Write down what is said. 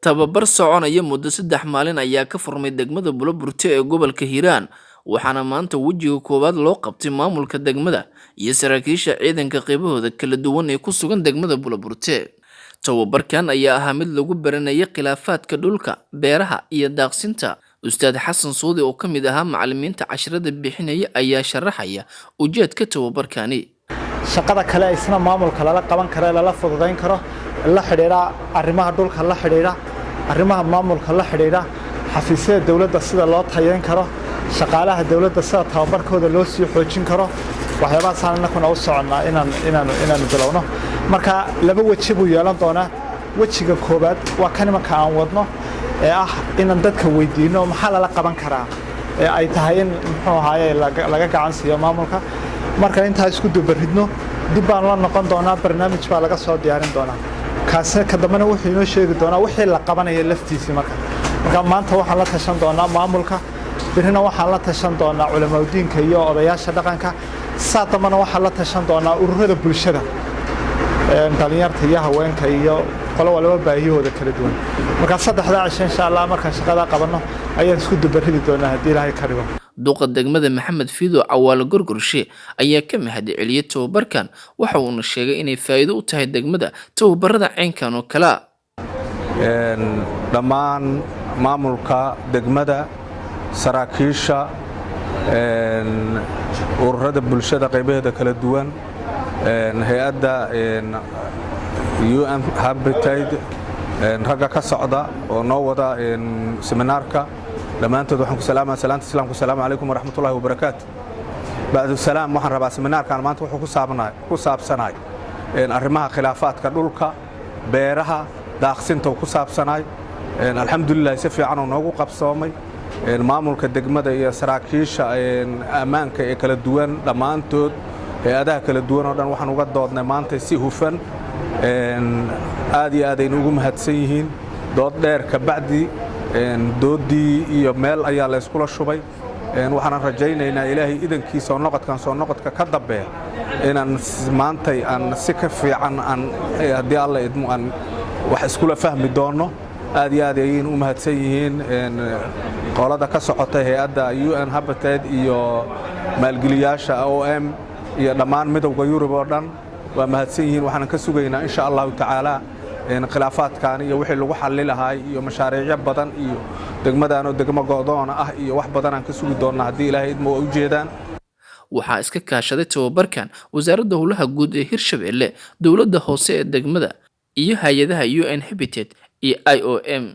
Tababar soconaya muddo 3 maalin ayaa ka furmay degmada Buloburti ee gobolka Hiiraan waxaana maanta wejiga koowaad loo qabtay maamulka degmada iyo saraakiisha ciidanka qaybahooda kala duwan ee ku sugan degmada Buloburti. Tababarkan ayaa ahaa mid lagu baranayay khilaafaadka dhulka, beeraha iyo daaqsinta. Ustaad Xasan Suudi oo ka mid ahaa macallimiinta casharada bixinaya ayaa sharaxaya ujeedka tababarkani. shaqada kale isna maamulka lala qaban karo lala fududeyn karo la xiriira arrimaha dhulka la xiriira arrimaha maamulka la xiriira xafiisyada dawladda sida loo tayeyn karo shaqaalaha dawladda sida tababarkooda loo sii xoojin karo waxyaabahaas aan kuna u soconaa inaan bilowno marka laba waji buu yeelan doonaa wajiga koobaad waa kan marka aan wadno ee ah inaan dadka weydiino maxaa lala qaban karaa ee ay tahay in muxuu ahaayay laga gacan siiyo maamulka marka inta isku dubaridno dib baan la noqon doonaa barnaamij baa laga soo diyaarin doonaa kaas ka dambana wuxuu inoo sheegi doonaa wixii la qabanayo laftiisa marka maanta waxaan la tashan doonaa maamulka birina waxaan la tashan doonaa culimadiinka iyo odayaasha dhaqanka saadamana waxaan la tashan doonaa ururada bulshada dhalinyarta iyo haweenka iyo qolo walba baahiyooda kala duwan marka saddexda cisho insha Allah marka shaqada qabano ayaan isku dubaridi doonaa hadii Ilaahay ka dhigo. Duqa degmada Maxamed Fiido Cawaale Gorgorshe ayaa ka mahadceliyay tababarkan waxa uu sheegay inay faa'iido u tahay degmada tababarada ceenkan oo kala dhammaan maamulka degmada saraakiisha ururada bulshada qaybaheeda kala duwan hay'adda UN Habitat raga ka socda oo noo wada seminaarka dhammaantood waxaan ku salaamaa salaanta islaamku salaamu calaykum waraxmatullaahi wabarakaatu bacdu salaam waxaan rabaa seminaarkan maanta wuxuu ku saabsanahay arrimaha khilaafaadka dhulka beeraha daaqsinta ku saabsanahay alxamdulillaah si fiican oo noogu qabsoomay maamulka degmada iyo saraakiisha ammaanka ee kala duwan dhammaantood hay'adaha kala duwan oo dhan waxaan uga doodnay maanta si hufan aad iyo aad aynu ugu mahadsan yihiin dood dheer ka bacdi doodii iyo meel ayaa la iskula shubay waxaan rajaynaynaa Ilaahay idankiisa oo noqodka ka dambeeya inaan maanta aan si ka fiican aan hadii Alla idmo aan wax iskula fahmi doono aad iyo aad ayaynu u mahadsan yihiin qolada ka socota hay'adda UN Habitat iyo maalgeliyaasha OM iyo dhammaan midowga Yurub oo dhan waa mahadsan yihiin waxaan ka sugaynaa insha Allah ta'ala khilaafaadkan iyo wixii lagu xalli lahaa iyo mashaariic badan iyo degmadaan oo degmo go'doon ah iyo wax badan aan ka sugi doonaa hadii Ilaahay idmo u jeedaan. Waxaa iska kaashaday tababarkan wasaaradda howlaha guud ee Hirshabelle dawladda hoose ee degmada iyo hay'adaha UN Habitat iyo IOM.